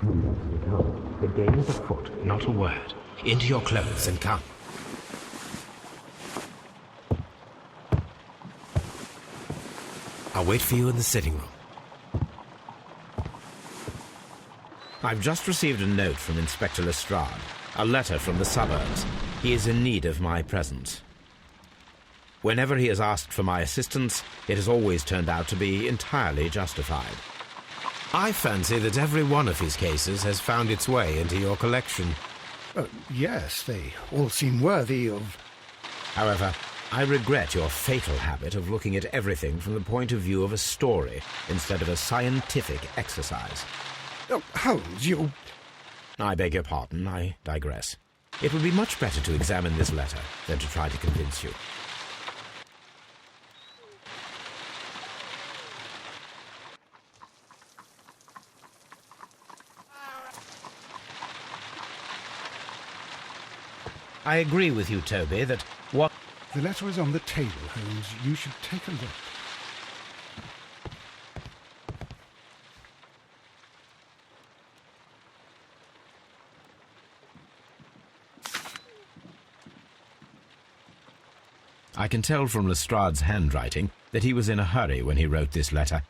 The game is afoot. Not a word. Into your clothes and come. I'll wait for you in the sitting room. I've just received a note from Inspector Lestrade, a letter from the suburbs. He is in need of my presence. Whenever he has asked for my assistance, it has always turned out to be entirely justified. I fancy that every one of his cases has found its way into your collection. Yes, they all seem worthy of... However, I regret your fatal habit of looking at everything from the point of view of a story instead of a scientific exercise. Oh, Holmes, you... I beg your pardon, I digress. It would be much better to examine this letter than to try to convince you. I agree with you, Toby, that what... The letter is on the table, Holmes. You should take a look. I can tell from Lestrade's handwriting that he was in a hurry when he wrote this letter.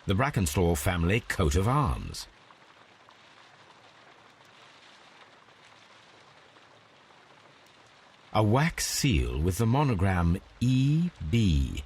The Brackenstall family coat of arms. A wax seal with the monogram E.B.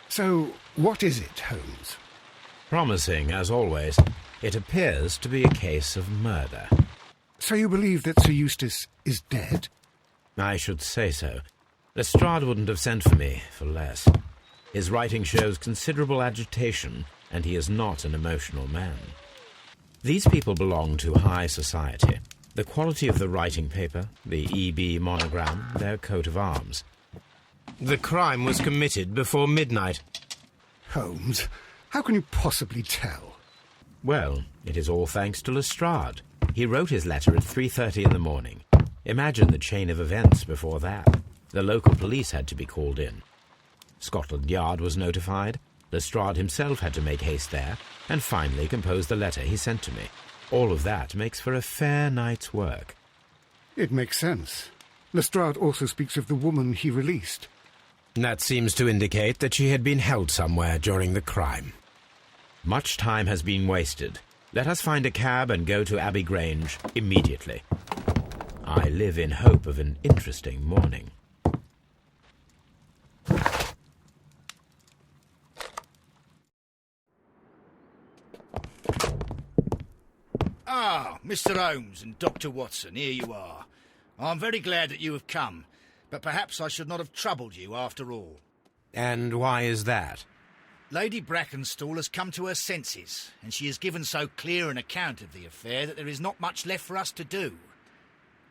So, what is it, Holmes? Promising, as always. It appears to be a case of murder. So you believe that Sir Eustace is dead? I should say so. Lestrade wouldn't have sent for me for less. His writing shows considerable agitation, and he is not an emotional man. These people belong to high society. The quality of the writing paper, the E.B. monogram, their coat of arms. The crime was committed before midnight. Holmes, how can you possibly tell? Well, it is all thanks to Lestrade. He wrote his letter at 3:30 in the morning. Imagine the chain of events before that. The local police had to be called in. Scotland Yard was notified. Lestrade himself had to make haste there, and finally compose the letter he sent to me. All of that makes for a fair night's work. It makes sense. Lestrade also speaks of the woman he released. That seems to indicate that she had been held somewhere during the crime. Much time has been wasted. Let us find a cab and go to Abbey Grange immediately. I live in hope of an interesting morning. Ah, Mr. Holmes and Dr. Watson, here you are. I'm very glad that you have come, but perhaps I should not have troubled you after all. And why is that? Lady Brackenstall has come to her senses, and she has given so clear an account of the affair that there is not much left for us to do.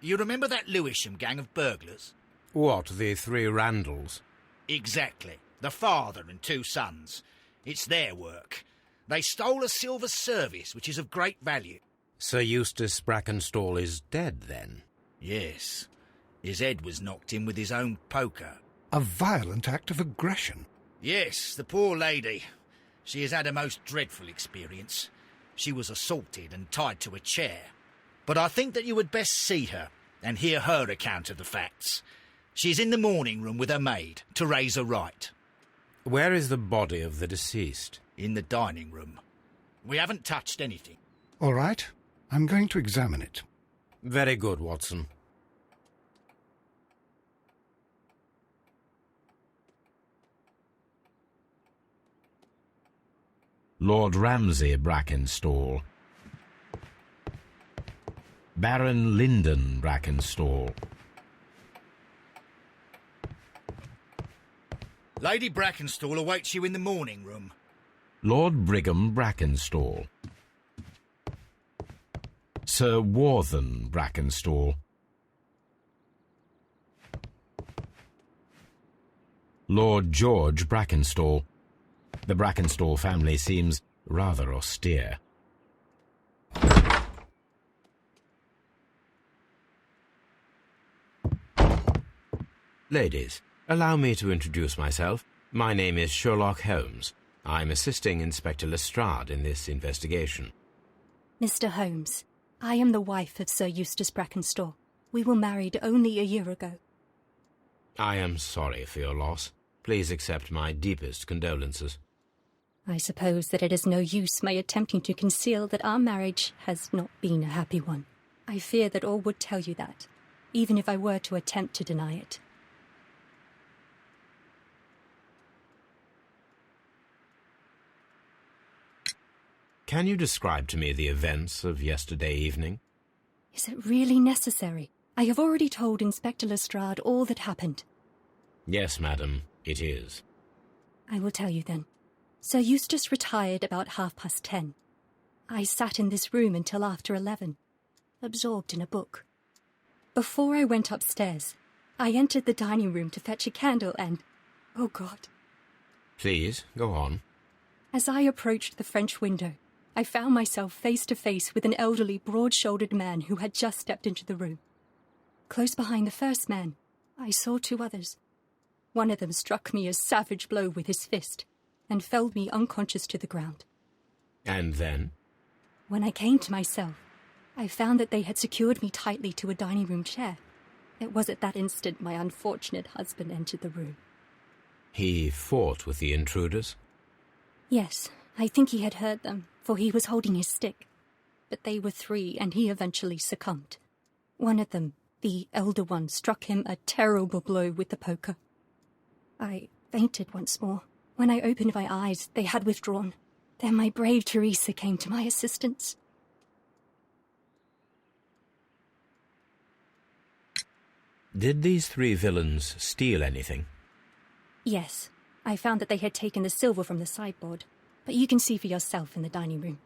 You remember that Lewisham gang of burglars? What, the three Randalls? Exactly. The father and two sons. It's their work. They stole a silver service, which is of great value. Sir Eustace Brackenstall is dead, then? Yes. His head was knocked in with his own poker. A violent act of aggression. Yes, the poor lady. She has had a most dreadful experience. She was assaulted and tied to a chair. But I think that you would best see her and hear her account of the facts. She's in the morning room with her maid, Teresa Wright. Where is the body of the deceased? In the dining room. We haven't touched anything. All right, I'm going to examine it. Very good, Watson. Lord Ramsay Brackenstall. Baron Lyndon Brackenstall. Lady Brackenstall awaits you in the morning room. Lord Brigham Brackenstall. Sir Warthen Brackenstall. Lord George Brackenstall. The Brackenstall family seems rather austere. Ladies, allow me to introduce myself. My name is Sherlock Holmes. I'm assisting Inspector Lestrade in this investigation. Mr. Holmes, I am the wife of Sir Eustace Brackenstall. We were married only a year ago. I am sorry for your loss. Please accept my deepest condolences. I suppose that it is no use my attempting to conceal that our marriage has not been a happy one. I fear that all would tell you that, even if I were to attempt to deny it. Can you describe to me the events of yesterday evening? Is it really necessary? I have already told Inspector Lestrade all that happened. Yes, madam, it is. I will tell you then. Sir Eustace retired about 10:30. I sat in this room until after 11, absorbed in a book. Before I went upstairs, I entered the dining room to fetch a candle and... oh God. Please, go on. As I approached the French window, I found myself face to face with an elderly, broad-shouldered man who had just stepped into the room. Close behind the first man, I saw two others. One of them struck me a savage blow with his fist and felled me unconscious to the ground. And then? When I came to myself, I found that they had secured me tightly to a dining room chair. It was at that instant my unfortunate husband entered the room. He fought with the intruders? Yes, I think he had heard them, for he was holding his stick. But they were three, and he eventually succumbed. One of them, the elder one, struck him a terrible blow with the poker. I fainted once more. When I opened my eyes, they had withdrawn. Then my brave Teresa came to my assistance. Did these three villains steal anything? Yes, I found that they had taken the silver from the sideboard, but you can see for yourself in the dining room.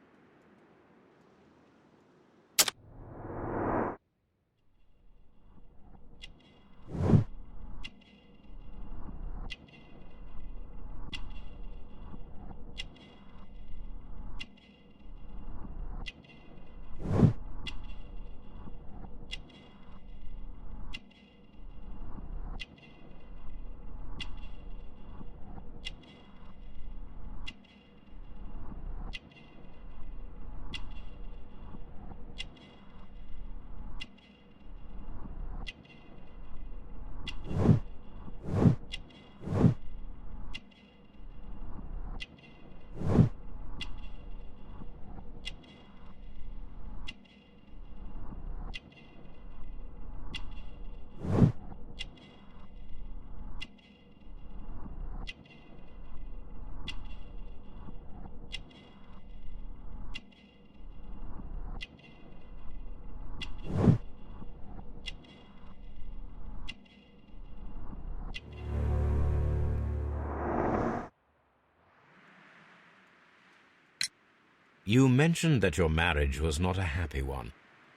You mentioned that your marriage was not a happy one.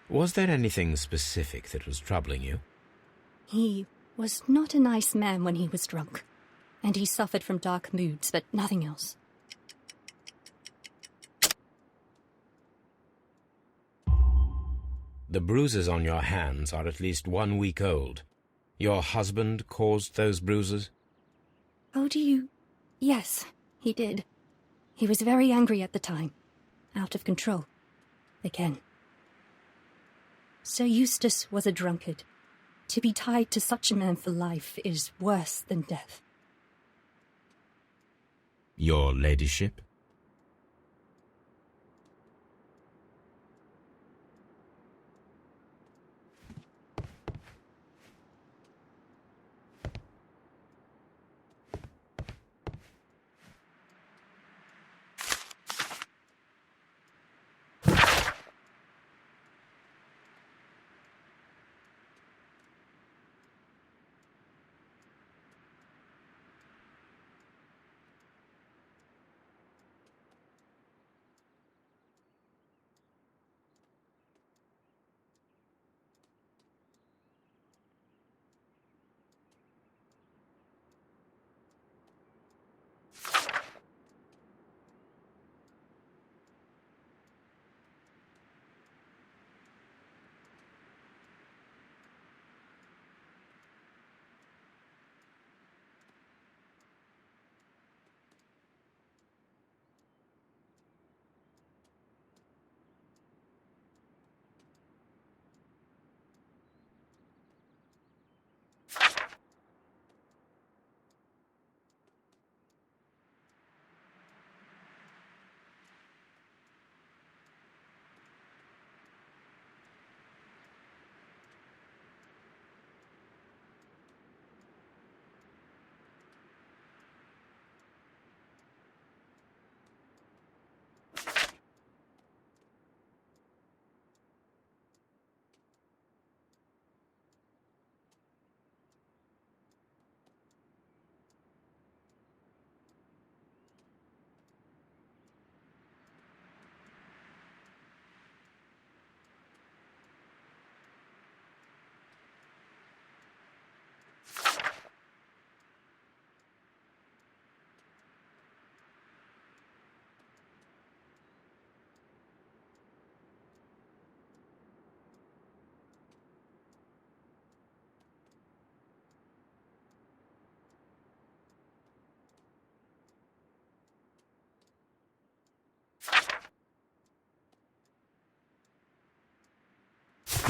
Was there anything specific that was troubling you? He was not a nice man when he was drunk, and he suffered from dark moods, but nothing else. The bruises on your hands are at least 1 week old. Your husband caused those bruises? Oh, do you... Yes, he did. He was very angry at the time. Out of control. Again. Sir Eustace was a drunkard. To be tied to such a man for life is worse than death. Your ladyship?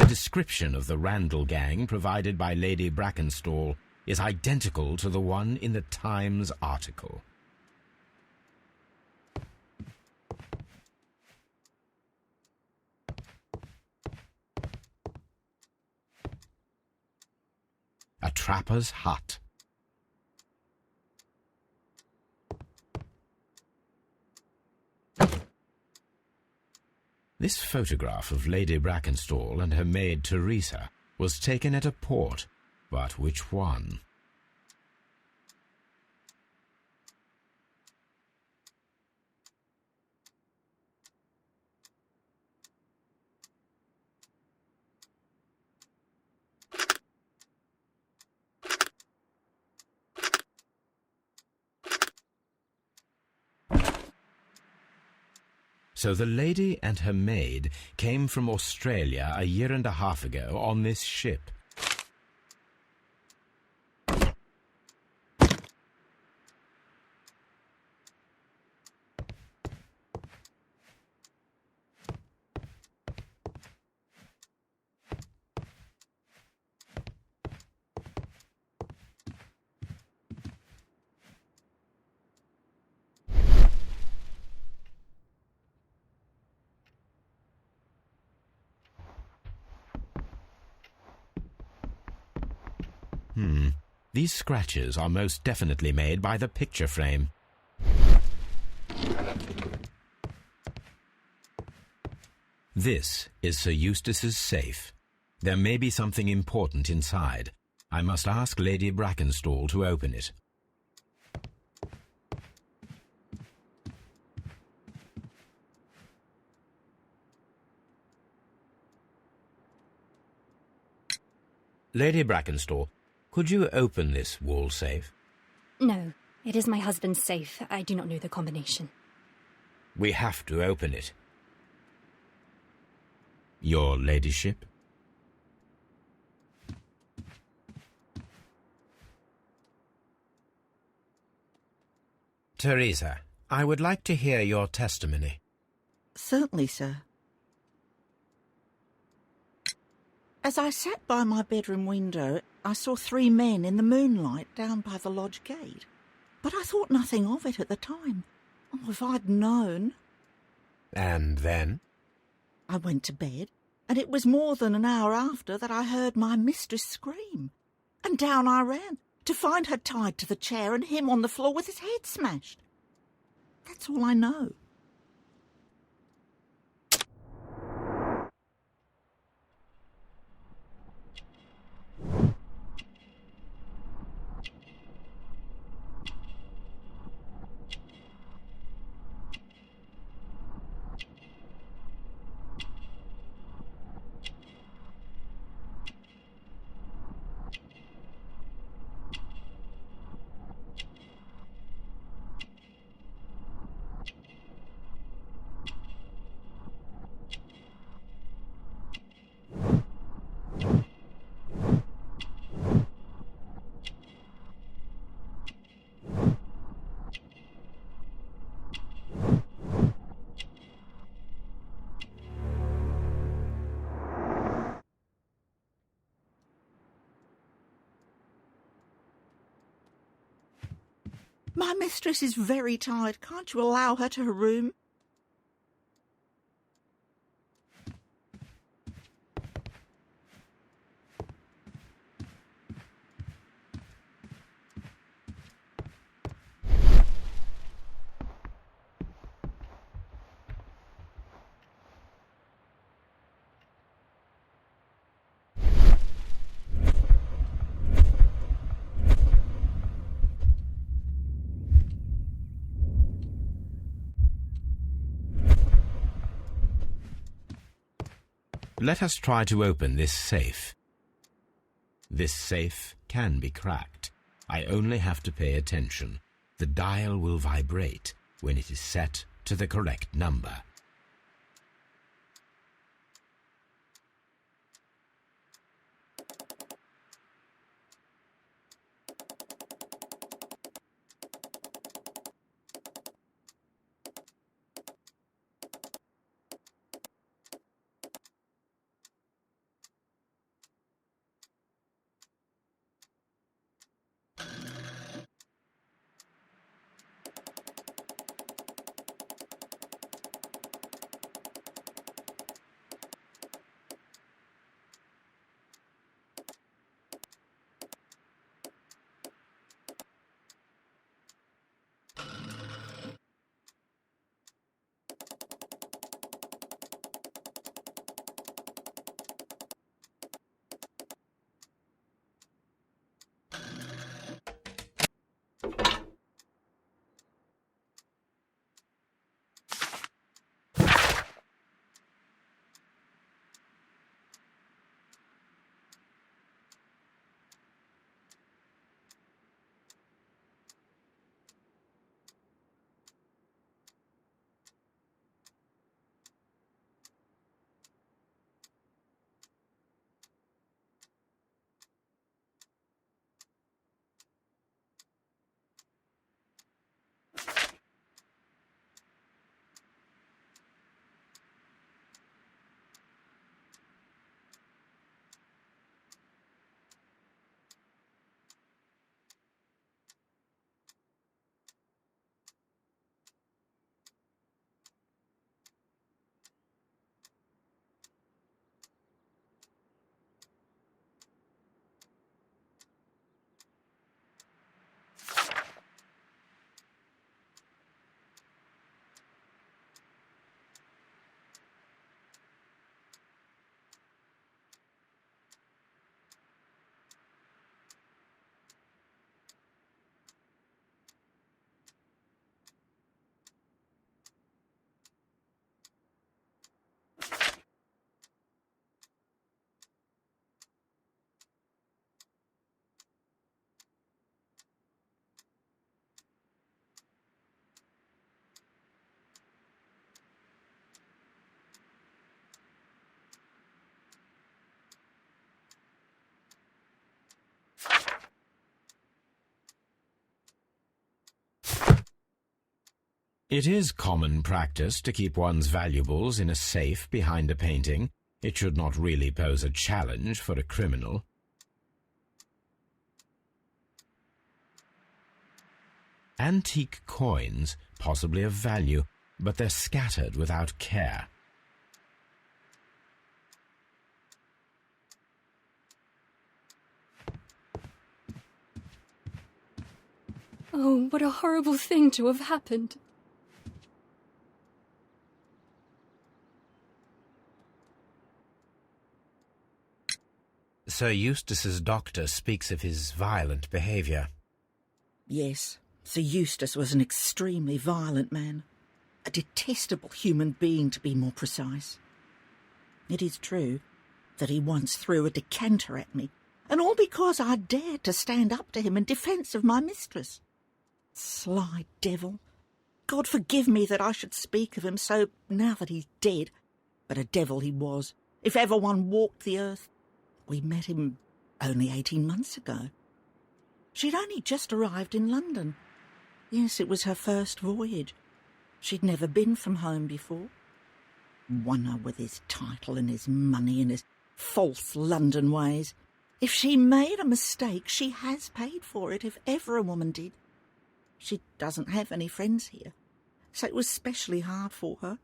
description of the Randall gang provided by Lady Brackenstall is identical to the one in the Times article. A trapper's hut. This photograph of Lady Brackenstall and her maid Teresa was taken at a port, but which one? So the lady and her maid came from Australia a year and a half ago on this ship. These scratches are most definitely made by the picture frame. This is Sir Eustace's safe. There may be something important inside. I must ask Lady Brackenstall to open it. Lady Brackenstall, could you open this wall safe? No, it is my husband's safe. I do not know the combination. We have to open it. Your ladyship? Teresa, I would like to hear your testimony. Certainly, sir. As I sat by my bedroom window, I saw 3 men in the moonlight down by the lodge gate. But I thought nothing of it at the time. Oh, if I'd known. And then? I went to bed, and it was more than an hour after that I heard my mistress scream. And down I ran, to find her tied to the chair and him on the floor with his head smashed. That's all I know. My mistress is very tired. Can't you allow her to her room? Let us try to open this safe. This safe can be cracked. I only have to pay attention. The dial will vibrate when it is set to the correct number. It is common practice to keep one's valuables in a safe behind a painting. It should not really pose a challenge for a criminal. Antique coins, possibly of value, but they're scattered without care. Oh, what a horrible thing to have happened. Sir Eustace's doctor speaks of his violent behaviour. Yes, Sir Eustace was an extremely violent man. A detestable human being, to be more precise. It is true that he once threw a decanter at me, and all because I dared to stand up to him in defence of my mistress. Sly devil. God forgive me that I should speak of him so now that he's dead, but a devil he was, if ever one walked the earth. We met him only 18 months ago. She'd only just arrived in London. Yes, it was her first voyage. She'd never been from home before. Wonder with his title and his money and his false London ways. If she made a mistake, she has paid for it, if ever a woman did. She doesn't have any friends here, so it was specially hard for her.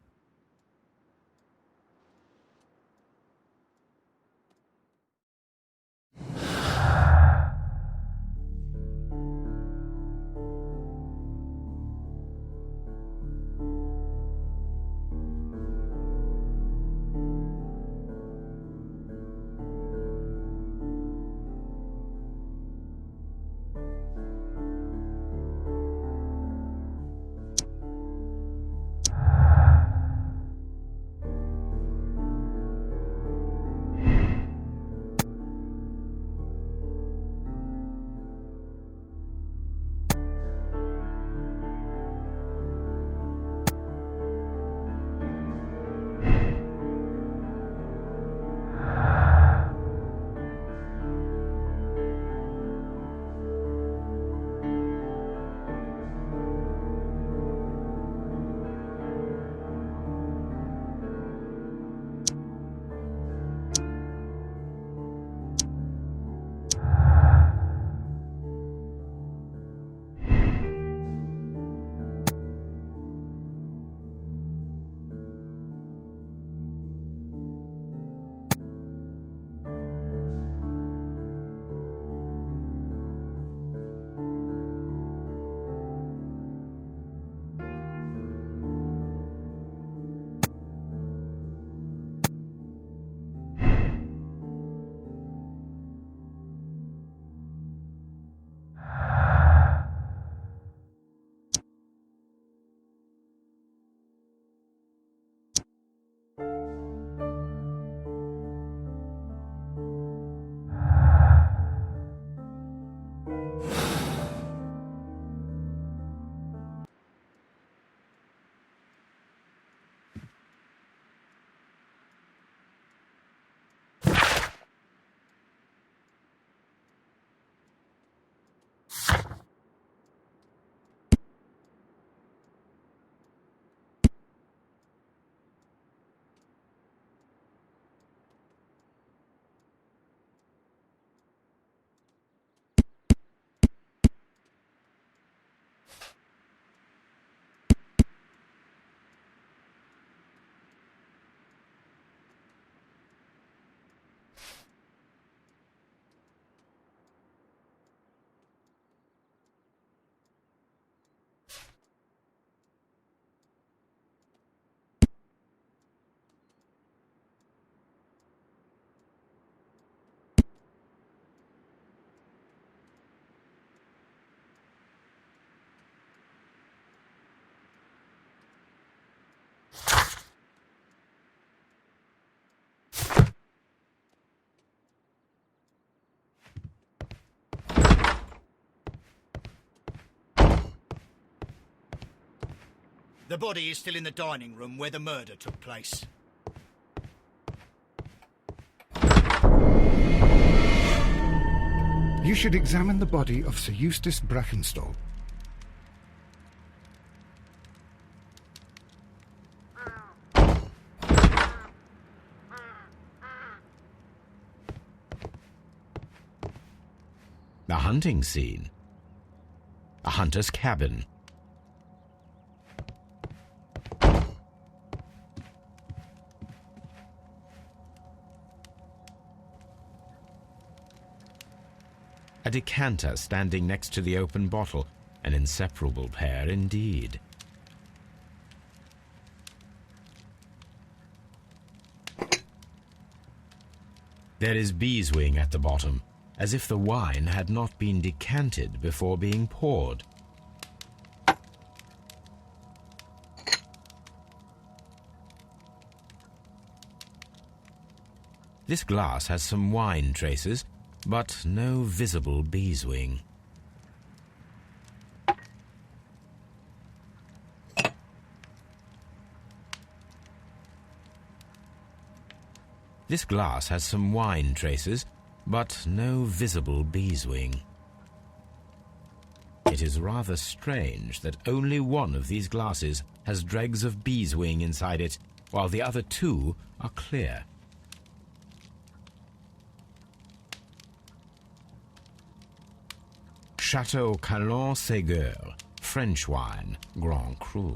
The body is still in the dining room where the murder took place. You should examine the body of Sir Eustace Brackenstall. A hunting scene. A hunter's cabin. A decanter standing next to the open bottle, an inseparable pair indeed. There is beeswing at the bottom, as if the wine had not been decanted before being poured. This glass has some wine traces, but no visible beeswing. This glass has some wine traces, but no visible beeswing. It is rather strange that only one of these glasses has dregs of beeswing inside it, while the other two are clear. Chateau Calon-Ségur, French wine, Grand Cru.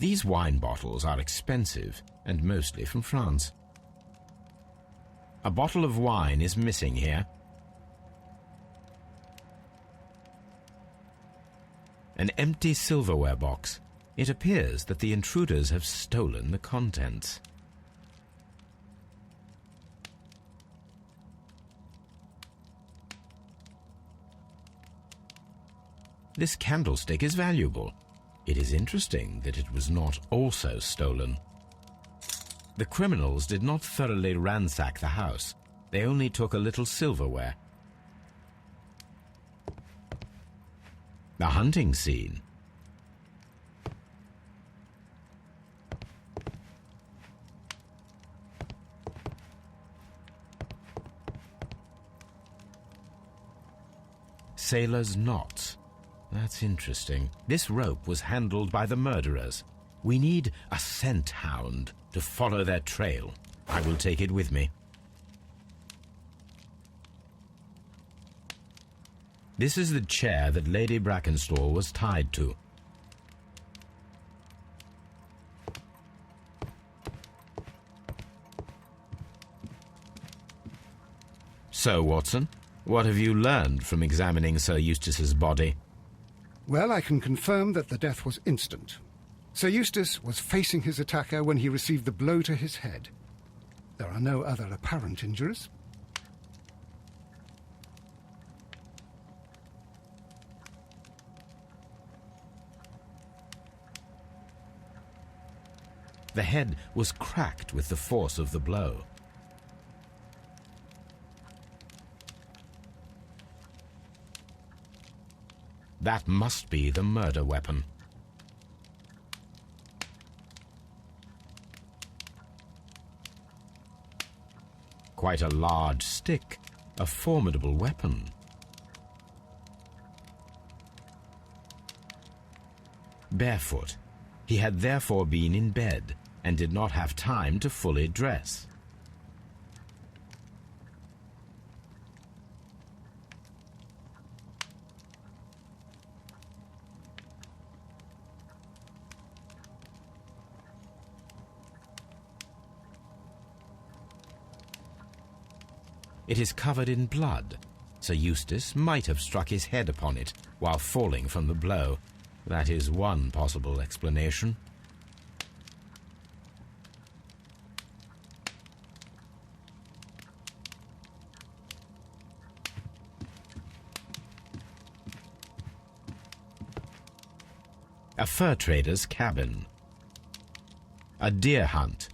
These wine bottles are expensive and mostly from France. A bottle of wine is missing here. An empty silverware box. It appears that the intruders have stolen the contents. This candlestick is valuable. It is interesting that it was not also stolen. The criminals did not thoroughly ransack the house. They only took a little silverware. The hunting scene. Sailor's knots. That's interesting. This rope was handled by the murderers. We need a scent hound to follow their trail. I will take it with me. This is the chair that Lady Brackenstall was tied to. So, Watson, what have you learned from examining Sir Eustace's body? Well, I can confirm that the death was instant. Sir Eustace was facing his attacker when he received the blow to his head. There are no other apparent injuries. The head was cracked with the force of the blow. That must be the murder weapon. Quite a large stick, a formidable weapon. Barefoot, he had therefore been in bed and did not have time to fully dress. It is covered in blood. Sir Eustace might have struck his head upon it while falling from the blow. That is one possible explanation. A fur trader's cabin. A deer hunt.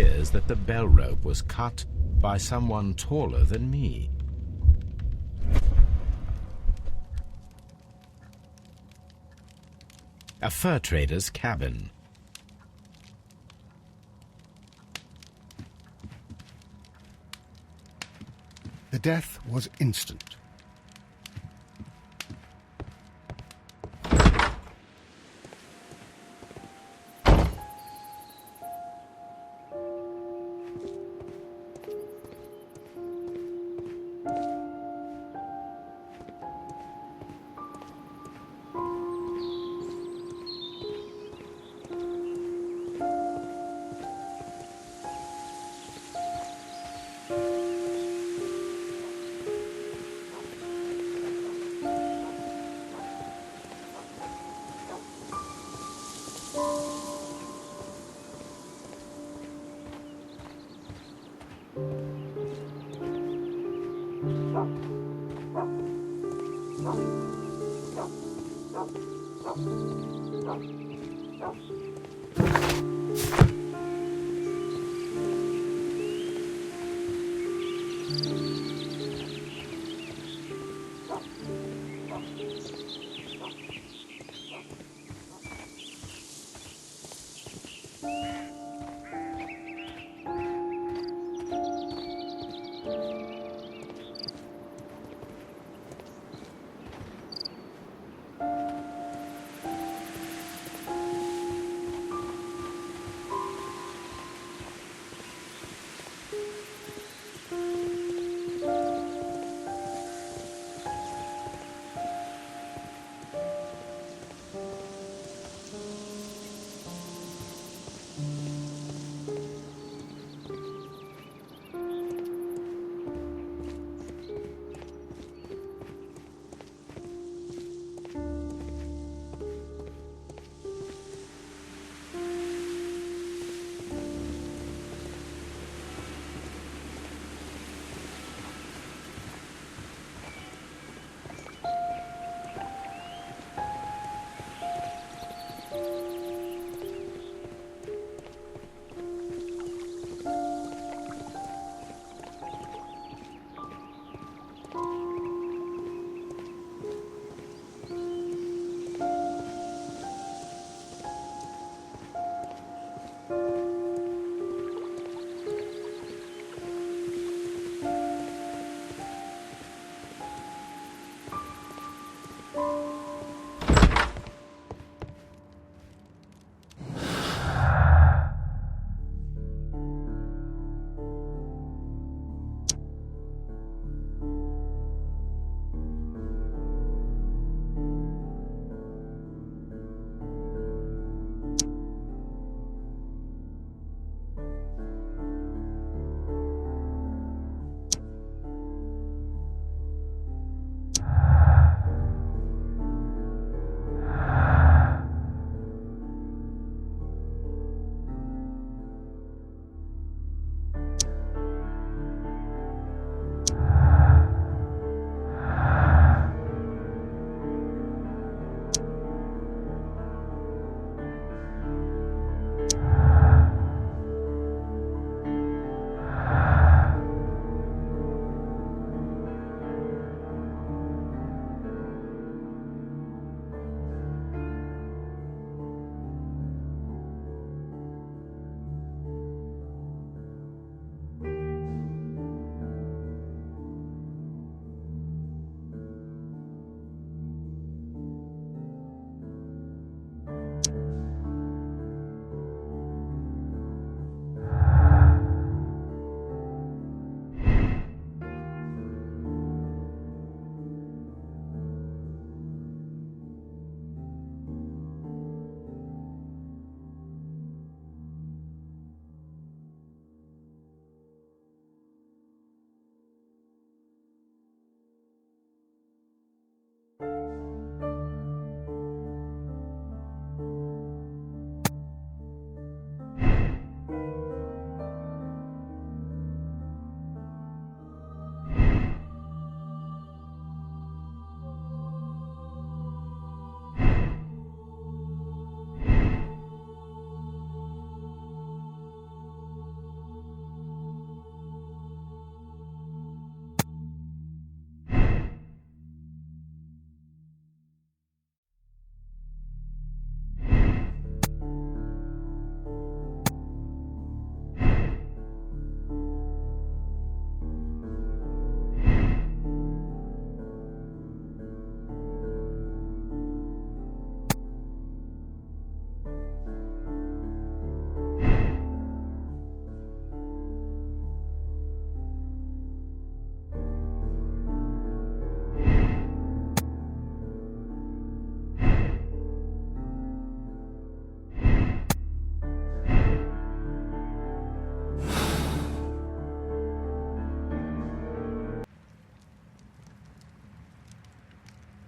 appears that the bell rope was cut by someone taller than me. A fur trader's cabin. The death was instant.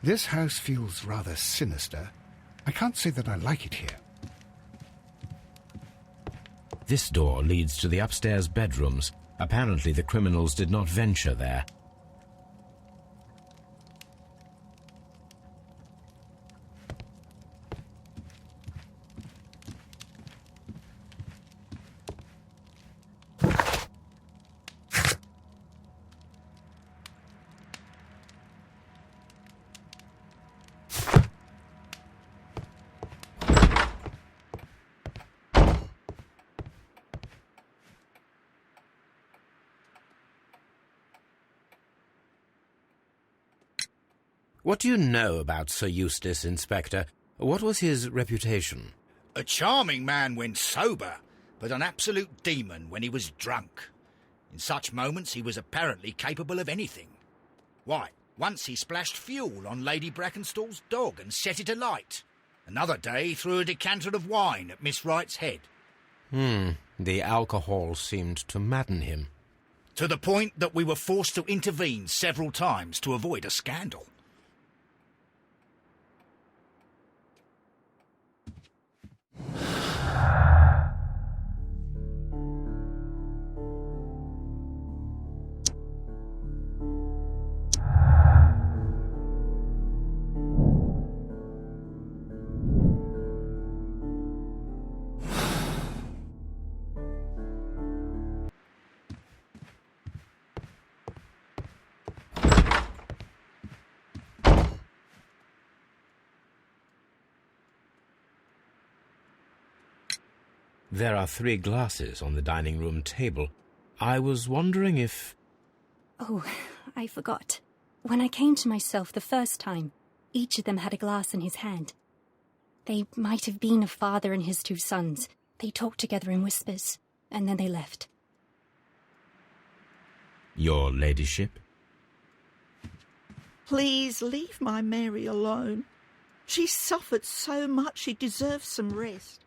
This house feels rather sinister. I can't say that I like it here. This door leads to the upstairs bedrooms. Apparently the criminals did not venture there. What do you know about Sir Eustace, Inspector? What was his reputation? A charming man when sober, but an absolute demon when he was drunk. In such moments he was apparently capable of anything. Why, once he splashed fuel on Lady Brackenstall's dog and set it alight. Another day he threw a decanter of wine at Miss Wright's head. The alcohol seemed to madden him. To the point that we were forced to intervene several times to avoid a scandal. There are 3 glasses on the dining room table. I was wondering if... Oh, I forgot. When I came to myself the first time, each of them had a glass in his hand. They might have been a father and his 2 sons. They talked together in whispers, and then they left. Your ladyship? Please leave my Mary alone. She suffered so much she deserves some rest.